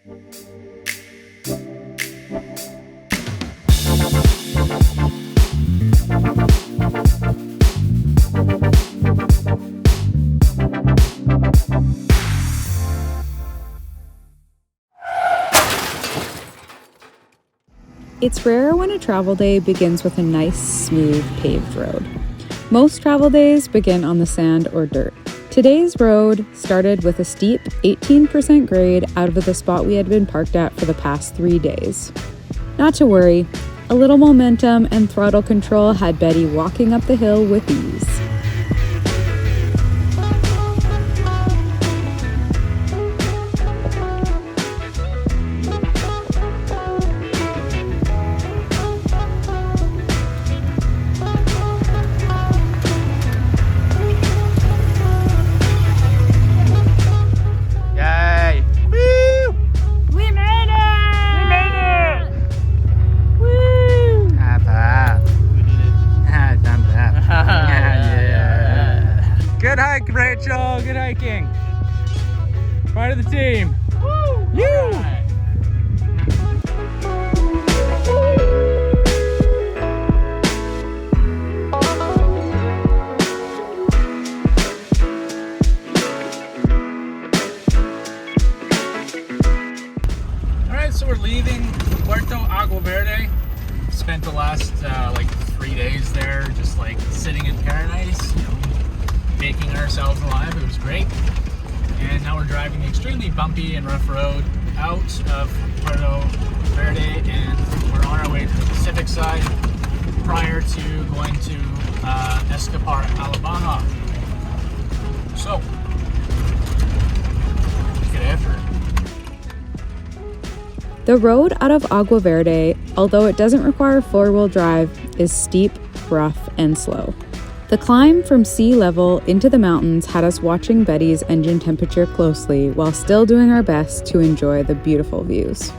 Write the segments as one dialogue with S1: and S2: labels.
S1: It's rare when a travel day begins with a nice, smooth, paved road. Most travel days begin on the sand or dirt. Today's road started with a steep 18% grade out of the spot we had been parked at for the past 3 days. Not to worry, a little momentum and throttle control had Betty walking up the hill with ease.
S2: Good hike, Rachel. Good hiking. Part of the team. Woo! You! Alright, so we're leaving Puerto Agua Verde. Spent the last like 3 days there, just like sitting in paradise, you know, making ourselves alive. It was great. And now we're driving the extremely bumpy and rough road out of Puerto Verde, and we're on our way to the Pacific side prior to going to Escapar, Baja. So, let's get after it.
S1: The road out of Agua Verde, although it doesn't require four-wheel drive, is steep, rough, and slow. The climb from sea level into the mountains had us watching Betty's engine temperature closely while still doing our best to enjoy the beautiful views.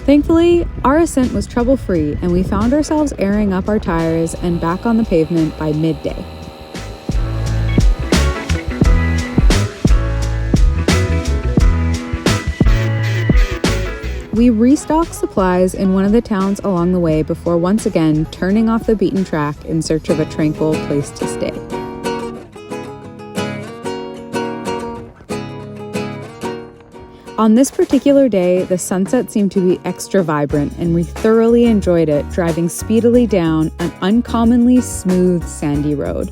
S1: Thankfully, our ascent was trouble-free and we found ourselves airing up our tires and back on the pavement by midday. We restocked supplies in one of the towns along the way before once again turning off the beaten track in search of a tranquil place to stay. On this particular day, the sunset seemed to be extra vibrant, and we thoroughly enjoyed it driving speedily down an uncommonly smooth, sandy road.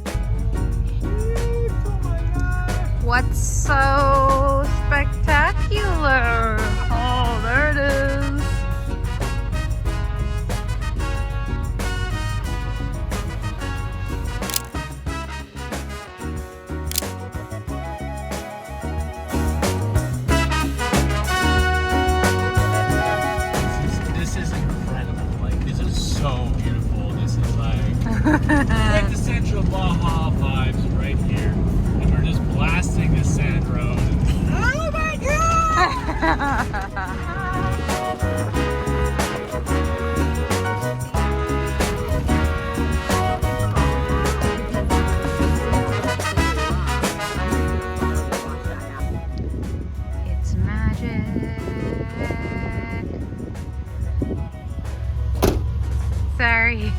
S3: What's so spectacular? Oh, there it is.
S2: Like the central Baja vibes right here, and we're just blasting this sand road. Oh my god!
S3: It's magic. Sorry.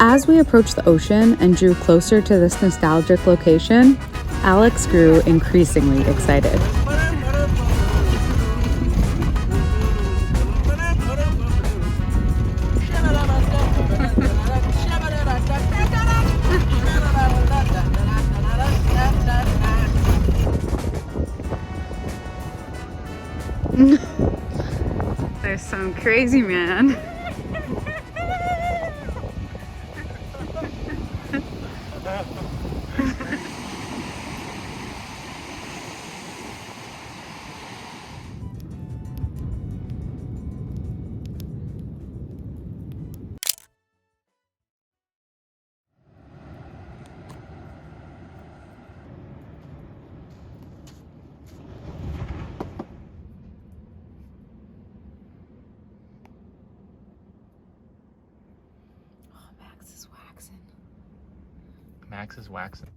S1: As we approached the ocean and drew closer to this nostalgic location, Alex grew increasingly excited.
S3: There's some crazy man.
S2: Max is waxing.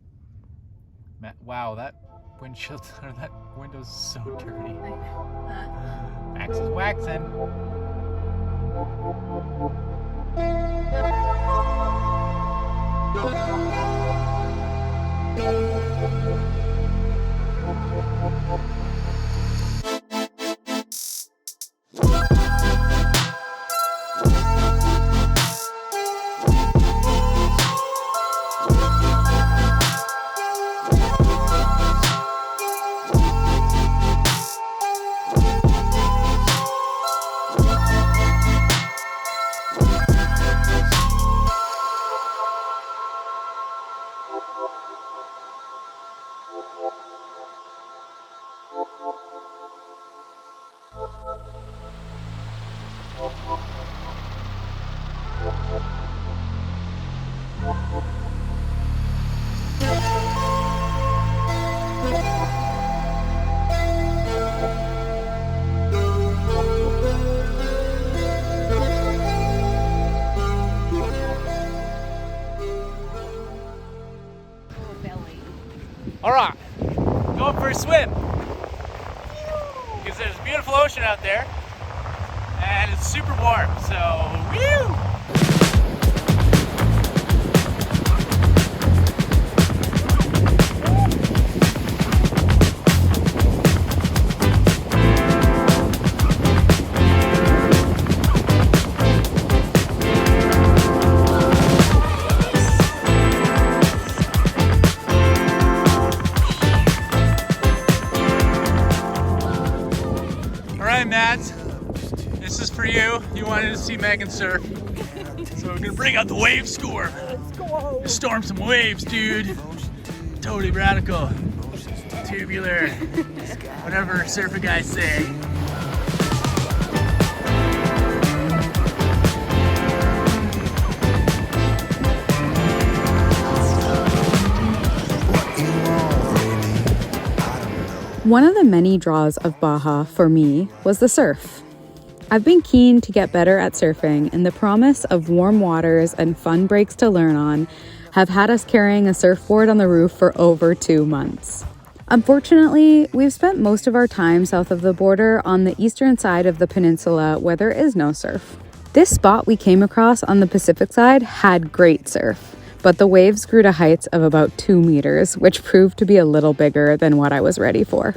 S2: Wow, that windshield or that window's so dirty. Max is waxing. All right, going for a swim because there's a beautiful ocean out there and it's super warm, so woo! Matt, this is for you. You wanted to see Megan surf. So we're gonna bring out the wave storm. Let's go. Storm some waves, dude. Totally radical. Tubular. Whatever surfer guys say.
S1: One of the many draws of Baja for me was the surf. I've been keen to get better at surfing, and the promise of warm waters and fun breaks to learn on have had us carrying a surfboard on the roof for over 2 months. Unfortunately, we've spent most of our time south of the border on the eastern side of the peninsula where there is no surf. This spot we came across on the Pacific side had great surf, but the waves grew to heights of about 2 meters, which proved to be a little bigger than what I was ready for.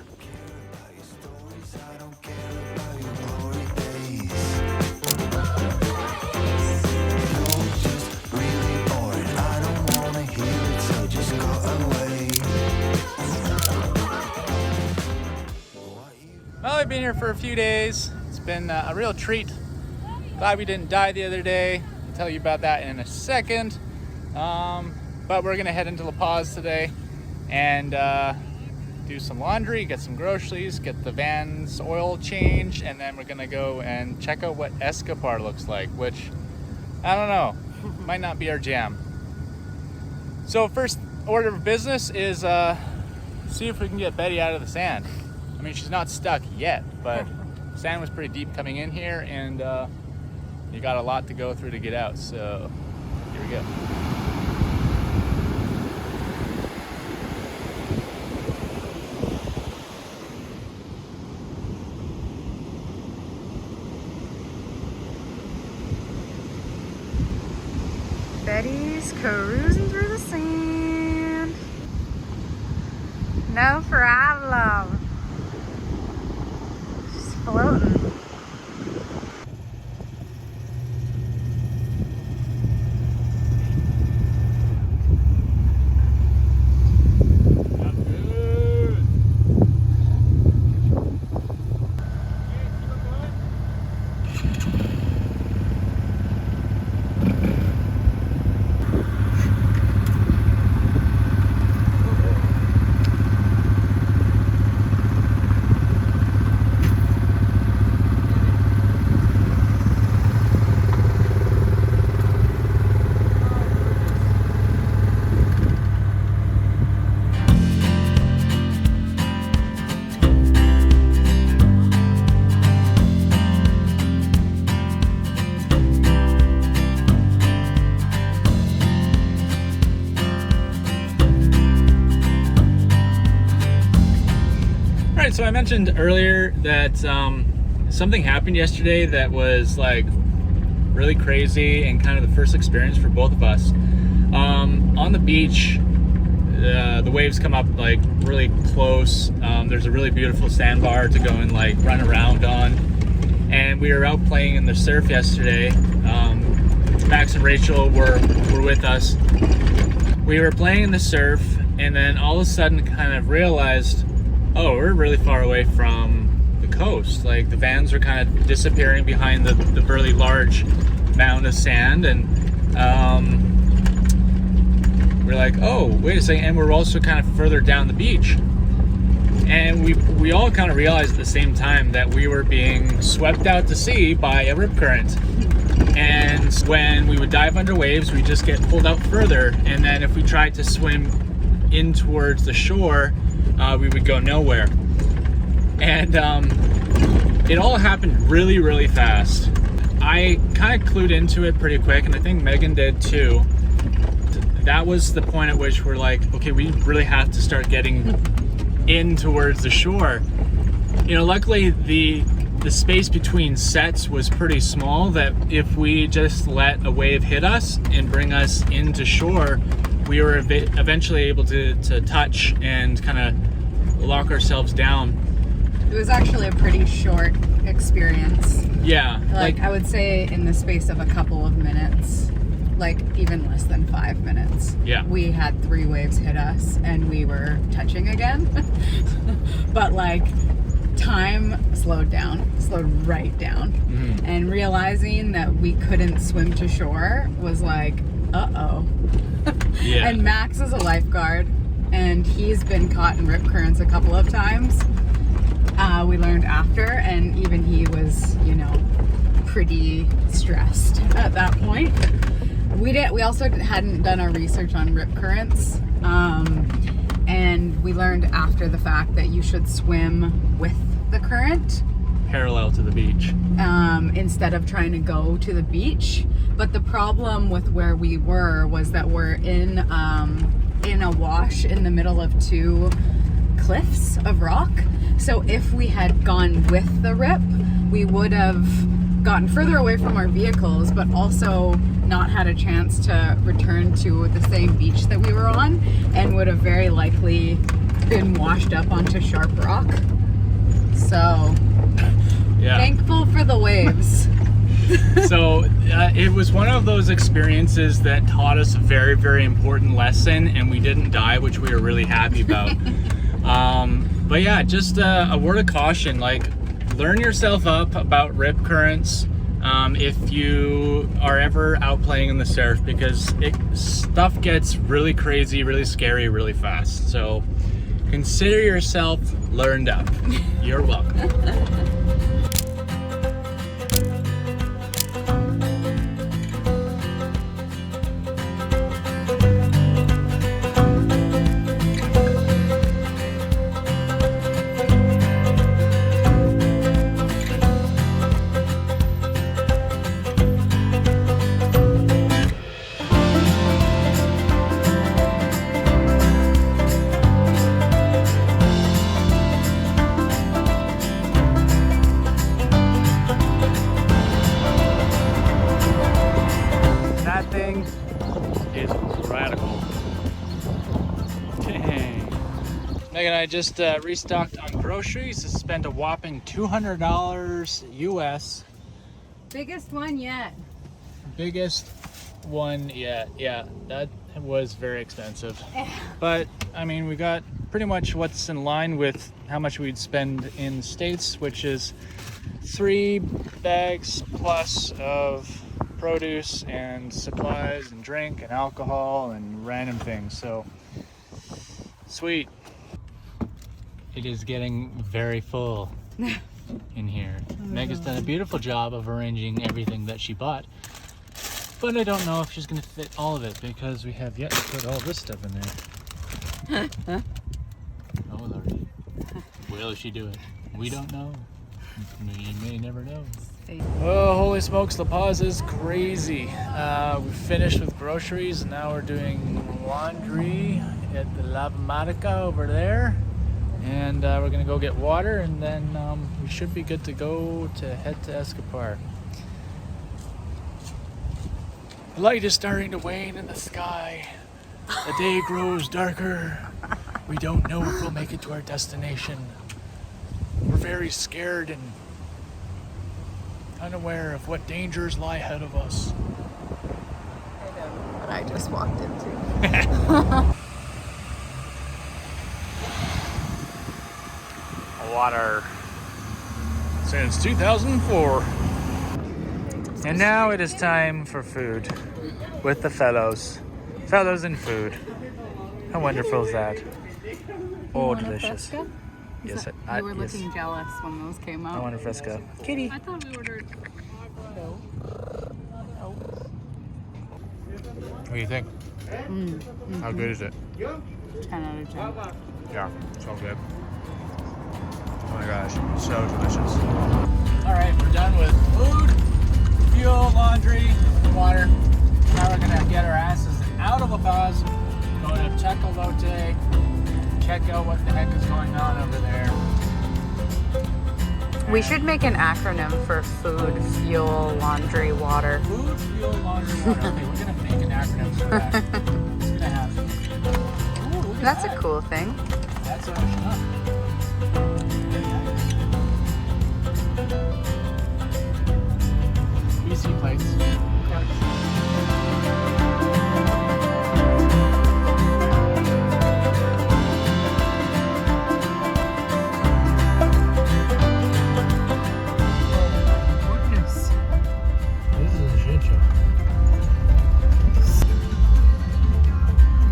S2: Well, I've been here for a few days. It's been a real treat. Glad we didn't die the other day. I'll tell you about that in a second. But we're gonna head into La Paz today and do some laundry, get some groceries, get the van's oil changed, and then we're gonna go and check out what Escapar looks like, which, I don't know, might not be our jam. So first order of business is see if we can get Betty out of the sand. I mean, she's not stuck yet, but sand was pretty deep coming in here, and you got a lot to go through to get out, so here we go.
S3: Betty's cruising through the sand. No problem. She's floating.
S2: So I mentioned earlier that something happened yesterday that was like really crazy and kind of the first experience for both of us. On the beach, the waves come up like really close. There's a really beautiful sandbar to go and like run around on. And we were out playing in the surf yesterday. Max and Rachel were with us. We were playing in the surf, and then all of a sudden kind of realized, oh, we're really far away from the coast. Like the vans are kind of disappearing behind the really large mound of sand, and we're like, oh, wait a second, and we're also kind of further down the beach. And we all kind of realized at the same time that we were being swept out to sea by a rip current. And when we would dive under waves, we just get pulled out further, and then if we tried to swim in towards the shore, we would go nowhere. And it all happened really, really fast. I kind of clued into it pretty quick, and I think Megan did too. That was the point at which we're like, okay, we really have to start getting in towards the shore. You know, luckily the space between sets was pretty small, that if we just let a wave hit us and bring us into shore, we were eventually able to touch and kind of lock ourselves down.
S3: It was actually a pretty short experience.
S2: Yeah.
S3: Like I would say in the space of a couple of minutes, like even less than 5 minutes.
S2: Yeah.
S3: We had 3 waves hit us and we were touching again. But like time slowed right down. Mm-hmm. And realizing that we couldn't swim to shore was like, uh-oh. Yeah. And Max is a lifeguard, and he's been caught in rip currents a couple of times. We learned after, and even he was, you know, pretty stressed at that point. We also hadn't done our research on rip currents, and we learned after the fact that you should swim with the current,
S2: parallel to the beach,
S3: instead of trying to go to the beach. But the problem with where we were was that we're in a wash in the middle of 2 cliffs of rock. So if we had gone with the rip, we would have gotten further away from our vehicles, but also not had a chance to return to the same beach that we were on, and would have very likely been washed up onto sharp rock. So yeah. Thankful for the waves.
S2: So it was one of those experiences that taught us a very, very important lesson, and we didn't die, which we were really happy about. But yeah, just a word of caution, like learn yourself up about rip currents if you are ever out playing in the surf, because stuff gets really crazy, really scary, really fast. So consider yourself learned up. You're welcome. Hazel's radical. Dang. Meg and I just restocked on groceries. Spent a whopping $200 US.
S3: Biggest one yet.
S2: Biggest one yet. Yeah, that was very expensive. But I mean, we got pretty much what's in line with how much we'd spend in the States, which is 3 bags plus of produce and supplies and drink and alcohol and random things. So sweet. It is getting very full in here. Meg has done a beautiful job of arranging everything that she bought, but I don't know if she's going to fit all of it because we have yet to put all this stuff in there. Oh Lordy. Will she do it? We don't know. You may never know. Oh, holy smokes, La Paz is crazy. We finished with groceries and now we're doing laundry at the La Marica over there. And we're gonna go get water and then we should be good to go to head to Escapar. The light is starting to wane in the sky. The day grows darker. We don't know if we'll make it to our destination. We're very scared and unaware of what dangers lie ahead of us.
S3: I know what I just walked into.
S2: Water since 2004. And now it is time for food with the fellows. Fellows and food. How wonderful is that? Oh, delicious. Yes,
S3: You were looking jealous when those came out.
S2: I want a Fresca. Kitty.
S3: I thought we ordered.
S2: What do you think? How good is it?
S3: 10 out of 10.
S2: Yeah, so good. Oh my gosh, so delicious. All right, we're done with food, fuel, laundry, and water. Now we're gonna get our asses out of La Paz, go to Tecolote, check out what the heck is going on over there.
S3: We should make an acronym for food, fuel, laundry, water.
S2: Food, fuel, laundry, water. Okay, we're gonna make an acronym for that. It's gonna happen. Ooh, look at
S3: That's
S2: that.
S3: a cool thing.
S2: That's ocean up. BC plates.
S3: Goodness.
S2: This is a shit show.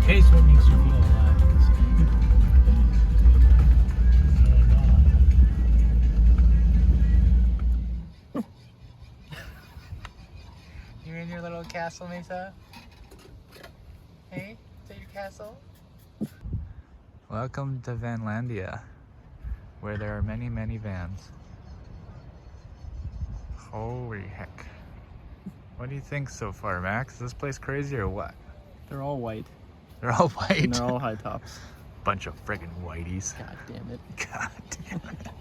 S2: Taste what makes you feel alive. You in your little castle, Mesa? Hey, is that your castle? Welcome to Vanlandia, where there are many, many vans. Holy heck. What do you think so far, Max? Is this place crazy or what?
S4: They're all white.
S2: They're all white.
S4: And they're all high tops.
S2: Bunch of friggin' whiteys.
S4: God damn it.
S2: God damn it.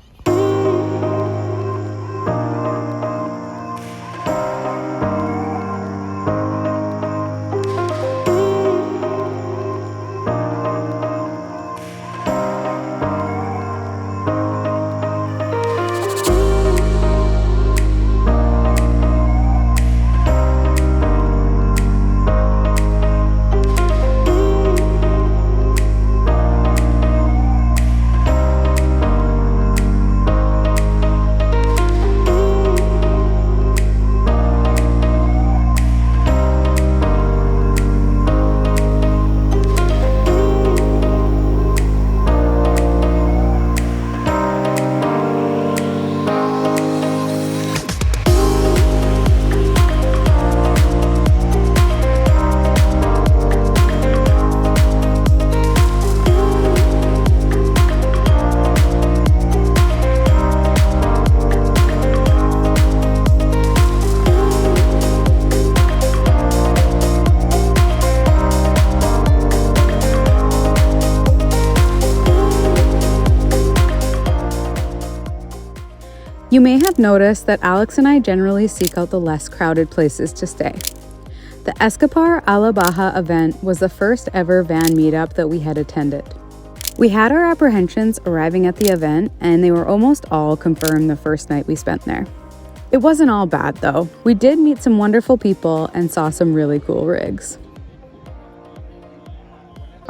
S1: You may have noticed that Alex and I generally seek out the less crowded places to stay. The Escapar a la Baja event was the first ever van meetup that we had attended. We had our apprehensions arriving at the event, and they were almost all confirmed the first night we spent there. It wasn't all bad though. We did meet some wonderful people and saw some really cool rigs.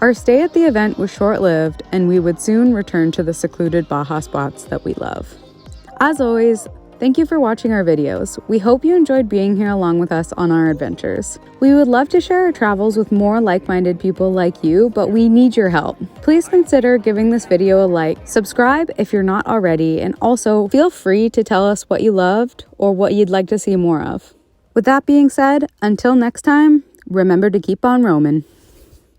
S1: Our stay at the event was short-lived, and we would soon return to the secluded Baja spots that we love. As always, thank you for watching our videos. We hope you enjoyed being here along with us on our adventures. We would love to share our travels with more like-minded people like you, but we need your help. Please consider giving this video a like, subscribe if you're not already, and also feel free to tell us what you loved or what you'd like to see more of. With that being said, until next time, remember to keep on roaming.